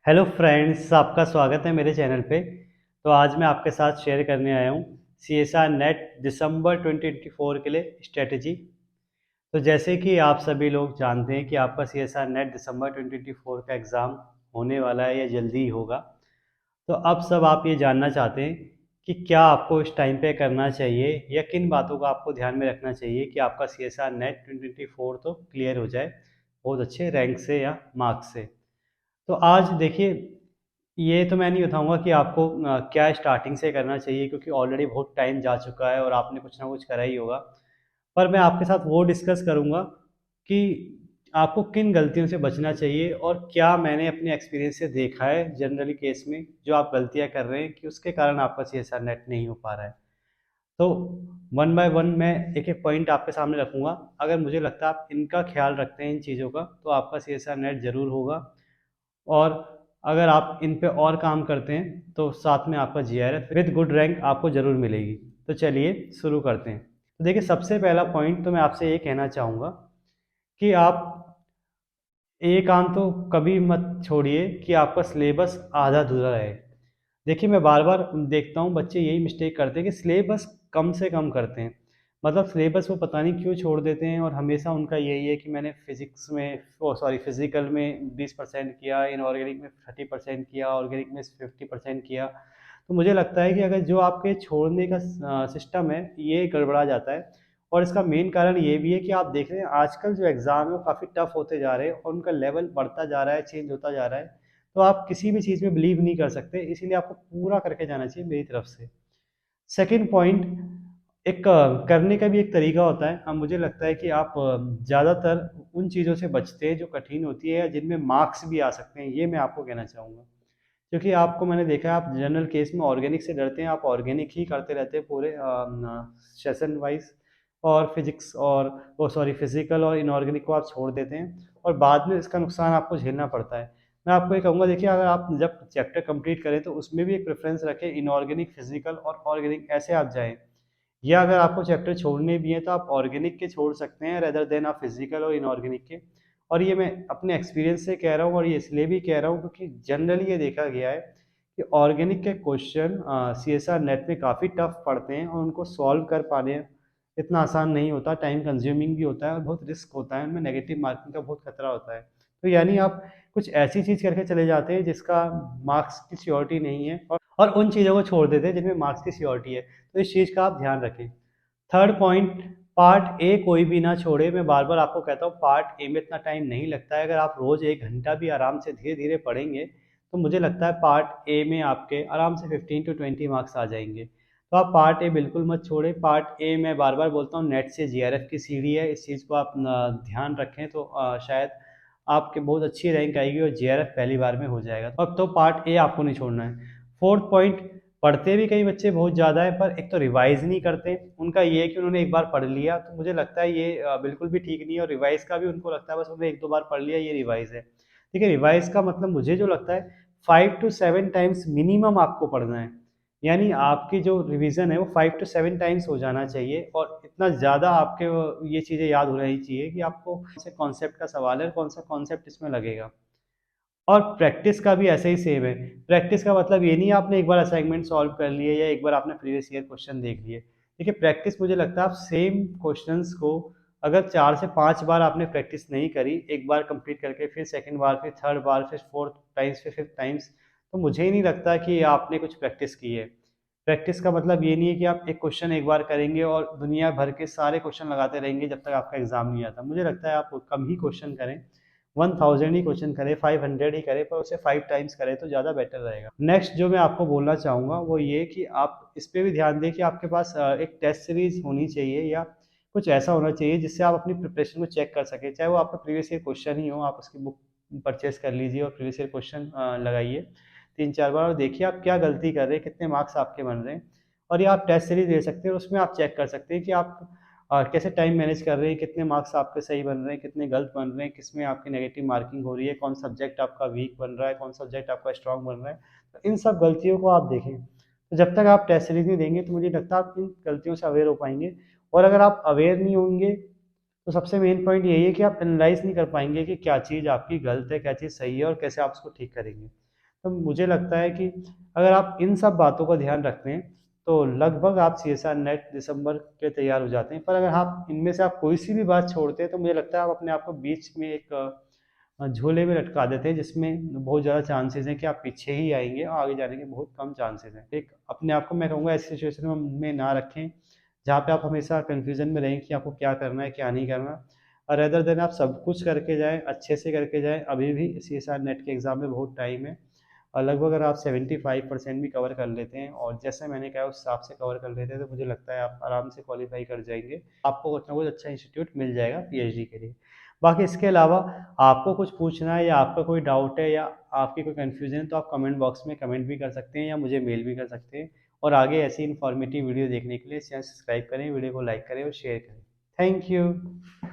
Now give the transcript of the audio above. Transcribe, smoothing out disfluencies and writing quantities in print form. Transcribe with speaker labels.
Speaker 1: Hello friends, आपका स्वागत है मेरे चैनल पे। तो आज मैं आपके साथ शेयर करने आया हूँ सीएसआर नेट दिसंबर 2024 के लिए स्ट्रेटजी। तो जैसे कि आप सभी लोग जानते हैं कि आपका सीएसआर नेट दिसंबर 2024 का एग्ज़ाम होने वाला है या जल्दी ही होगा। तो अब सब आप ये जानना चाहते हैं कि क्या आपको इस टाइम पे करना चाहिए या किन बातों का आपको ध्यान में रखना चाहिए कि आपका सीएसआर नेट 2024 तो क्लियर हो जाए बहुत अच्छे रैंक से या मार्क्स से। तो आज देखिए, ये तो मैं नहीं बताऊंगा कि आपको क्या स्टार्टिंग से करना चाहिए, क्योंकि ऑलरेडी बहुत टाइम जा चुका है और आपने कुछ ना कुछ करा ही होगा। पर मैं आपके साथ वो डिस्कस करूंगा कि आपको किन गलतियों से बचना चाहिए और क्या मैंने अपने एक्सपीरियंस से देखा है जनरली केस में जो आप गलतियां कर रहे हैं कि उसके कारण आपका सीएसआर नेट नहीं हो पा रहा है। तो वन बाय वन मैं एक एक पॉइंट आपके सामने रखूंगा। अगर मुझे लगता है आप इनका ख्याल रखते हैं इन चीज़ों का, तो आपका सीएसआर नेट ज़रूर होगा। और अगर आप इन पे और काम करते हैं तो साथ में आपका जीआरएफ विद गुड रैंक आपको ज़रूर मिलेगी। तो चलिए शुरू करते हैं। तो देखिए, सबसे पहला पॉइंट तो मैं आपसे ये कहना चाहूँगा कि आप ये काम तो कभी मत छोड़िए कि आपका सिलेबस आधा अधूरा रहे। देखिए, मैं बार बार देखता हूँ बच्चे यही मिस्टेक करते हैं कि सिलेबस कम से कम करते हैं। मतलब सिलेबस वो पता नहीं क्यों छोड़ देते हैं, और हमेशा उनका यही है कि मैंने फिजिक्स में फिजिकल में 20% किया, इनऑर्गेनिक में 30% किया, ऑर्गेनिक में 50% किया। तो मुझे लगता है कि अगर जो आपके छोड़ने का सिस्टम है ये गड़बड़ा जाता है। और इसका मेन कारण ये भी है कि आप देख रहे हैं आजकल जो एग्ज़ाम है वो काफ़ी टफ होते जा रहे हैं और उनका लेवल बढ़ता जा रहा है, चेंज होता जा रहा है। तो आप किसी भी चीज़ में बिलीव नहीं कर सकते, इसीलिए आपको पूरा करके जाना चाहिए मेरी तरफ से। सेकंड पॉइंट, एक करने का भी एक तरीका होता है। अब मुझे लगता है कि आप ज़्यादातर उन चीज़ों से बचते हैं जो कठिन होती है या जिनमें मार्क्स भी आ सकते हैं, ये मैं आपको कहना चाहूँगा। क्योंकि आपको मैंने देखा है आप जनरल केस में ऑर्गेनिक से डरते हैं, आप ऑर्गेनिक ही करते रहते हैं पूरे सेशन वाइज। और फिजिक्स और फिजिकल और इनऑर्गेनिक को आप छोड़ देते हैं और बाद में इसका नुकसान आपको झेलना पड़ता है। मैं आपको ये कहूँगा, देखिए, अगर आप जब चैप्टर कंप्लीट करें तो उसमें भी एक प्रेफरेंस रखें, इनऑर्गेनिक, फिजिकल और ऑर्गेनिक ऐसे आप जाएँ। या अगर आपको चैप्टर छोड़ने भी हैं तो आप ऑर्गेनिक के छोड़ सकते हैं रेदर देन आप फिजिकल और इनऑर्गेनिक के। और ये मैं अपने एक्सपीरियंस से कह रहा हूँ और ये इसलिए भी कह रहा हूँ क्योंकि जनरली ये देखा गया है कि ऑर्गेनिक के क्वेश्चन सीएसआर नेट में काफ़ी टफ पड़ते हैं और उनको सॉल्व कर पाने इतना आसान नहीं होता, टाइम कंज्यूमिंग भी होता है और बहुत रिस्क होता है, उनमें नेगेटिव मार्किंग का बहुत खतरा होता है। तो यानी आप कुछ ऐसी चीज़ करके चले जाते हैं जिसका मार्क्स की श्योरिटी नहीं है, और उन चीज़ों को छोड़ देते हैं जिनमें मार्क्स की श्योरिटी है। तो इस चीज़ का आप ध्यान रखें। थर्ड पॉइंट, पार्ट ए कोई भी ना छोड़े। मैं बार बार आपको कहता हूँ पार्ट ए में इतना टाइम नहीं लगता है। अगर आप रोज़ 1 घंटा भी आराम से धीरे धीरे पढ़ेंगे तो मुझे लगता है पार्ट ए में आपके आराम से 15 to 20 मार्क्स आ जाएंगे। तो आप पार्ट ए बिल्कुल मत छोड़े। पार्ट ए मैं बार बार बोलता हूँ नेट से जीआरएफ की सीढ़ी है, इस चीज़ को आप ध्यान रखें तो शायद आपके बहुत अच्छी रैंक आएगी और जीआरएफ पहली बार में हो जाएगा। अब तो पार्ट ए आपको नहीं छोड़ना है। फोर्थ पॉइंट, पढ़ते भी कई बच्चे बहुत ज़्यादा है पर एक तो रिवाइज नहीं करते। उनका ये है कि उन्होंने एक बार पढ़ लिया, तो मुझे लगता है ये बिल्कुल भी ठीक नहीं है। और रिवाइज का भी उनको लगता है बस उन्होंने एक दो बार पढ़ लिया ये रिवाइज है। ठीक है, रिवाइज का मतलब मुझे जो लगता है 5 to 7 टाइम्स मिनिमम आपको पढ़ना है। यानी आपकी जो रिवीजन है वो 5 to 7 टाइम्स हो जाना चाहिए और इतना ज़्यादा आपके ये चीज़ें याद होना ही चाहिए कि आपको कौन से कॉन्सेप्ट का सवाल है, कौन सा कॉन्सेप्ट इसमें लगेगा। और प्रैक्टिस का भी ऐसे ही सेम है। प्रैक्टिस का मतलब ये नहीं आपने एक बार असाइनमेंट सॉल्व कर लिए या एक बार आपने प्रीवियस ईयर क्वेश्चन देख लिए। देखिए, प्रैक्टिस मुझे लगता है आप सेम क्वेश्चंस को अगर 4 से 5 बार आपने प्रैक्टिस नहीं करी, एक बार कंप्लीट करके फिर सेकंड बार, फिर थर्ड बार, फिर फोर्थ टाइम्स, फिर फिफ्थ टाइम्स, तो मुझे ही नहीं लगता कि आपने कुछ प्रैक्टिस की है। प्रैक्टिस का मतलब ये नहीं है कि आप एक क्वेश्चन एक बार करेंगे और दुनिया भर के सारे क्वेश्चन लगाते रहेंगे जब तक आपका एग्जाम नहीं आता। मुझे लगता है आप कम ही क्वेश्चन करें, 1000 ही क्वेश्चन करे, 500 ही करे, पर उसे 5 टाइम्स करे तो ज़्यादा बेटर रहेगा। नेक्स्ट जो मैं आपको बोलना चाहूँगा वो ये कि आप इस पे भी ध्यान दें कि आपके पास एक टेस्ट सीरीज होनी चाहिए या कुछ ऐसा होना चाहिए जिससे आप अपनी प्रिपरेशन को चेक कर सकें। चाहे वो आपका प्रीवियस ईयर क्वेश्चन ही हो, आप उसकी बुक परचेज कर लीजिए और प्रीवियस ईयर क्वेश्चन लगाइए 3 4 बार और देखिए आप क्या गलती कर रहे हैं, कितने मार्क्स आपके बन रहे हैं। और ये आप टेस्ट सीरीज दे सकते हैं और उसमें आप चेक कर सकते हैं कि आप कैसे टाइम मैनेज कर रहे हैं, कितने मार्क्स आपके सही बन रहे हैं, कितने गलत बन रहे हैं, किसमें आपकी नेगेटिव मार्किंग हो रही है, कौन सब्जेक्ट आपका वीक बन रहा है, कौन सब्जेक्ट आपका स्ट्रांग बन रहा है। तो इन सब गलतियों को आप देखें। तो जब तक आप टेस्ट सीरीज नहीं देंगे तो मुझे लगता है आप इन गलतियों से अवेयर हो पाएंगे। और अगर आप अवेयर नहीं होंगे तो सबसे मेन पॉइंट यही है कि आप एनालाइज नहीं कर पाएंगे कि क्या चीज़ आपकी गलत है, क्या चीज़ सही है और कैसे आप उसको ठीक करेंगे। तो मुझे लगता है कि अगर आप इन सब बातों का ध्यान रखते हैं तो लगभग आप CSR नेट दिसंबर के तैयार हो जाते हैं। पर अगर आप इनमें से आप कोई सी भी बात छोड़ते हैं तो मुझे लगता है आप अपने आप को बीच में एक झूले में लटका देते हैं, जिसमें बहुत ज़्यादा चांसेस हैं कि आप पीछे ही आएंगे और आगे जाने के बहुत कम चांसेस हैं। एक अपने आप को मैं कहूँगा ऐसी सिचुएशन में ना रखें जहाँ पे आप हमेशा कन्फ्यूज़न में रहें कि आपको क्या करना है क्या नहीं करना, और अदर देन आप सब कुछ करके जाएँ, अच्छे से करके जाएँ। अभी भी CSR नेट के एग्ज़ाम में बहुत टाइम है और लगभग अगर आप 75% भी कवर कर लेते हैं और जैसे मैंने कहा उस हिसाब से कवर कर लेते हैं तो मुझे लगता है आप आराम से क्वालिफाई कर जाएंगे। आपको कुछ ना कुछ अच्छा इंस्टीट्यूट मिल जाएगा PhD के लिए। बाकी इसके अलावा आपको कुछ पूछना है या आपका कोई डाउट है या आपकी कोई कन्फ्यूजन है तो आप कमेंट बॉक्स में कमेंट भी कर सकते हैं या मुझे मेल भी कर सकते हैं। और आगे ऐसी इन्फॉर्मेटिव वीडियो देखने के लिए चैनल सब्सक्राइब करें, वीडियो को लाइक करें और शेयर करें। Thank you.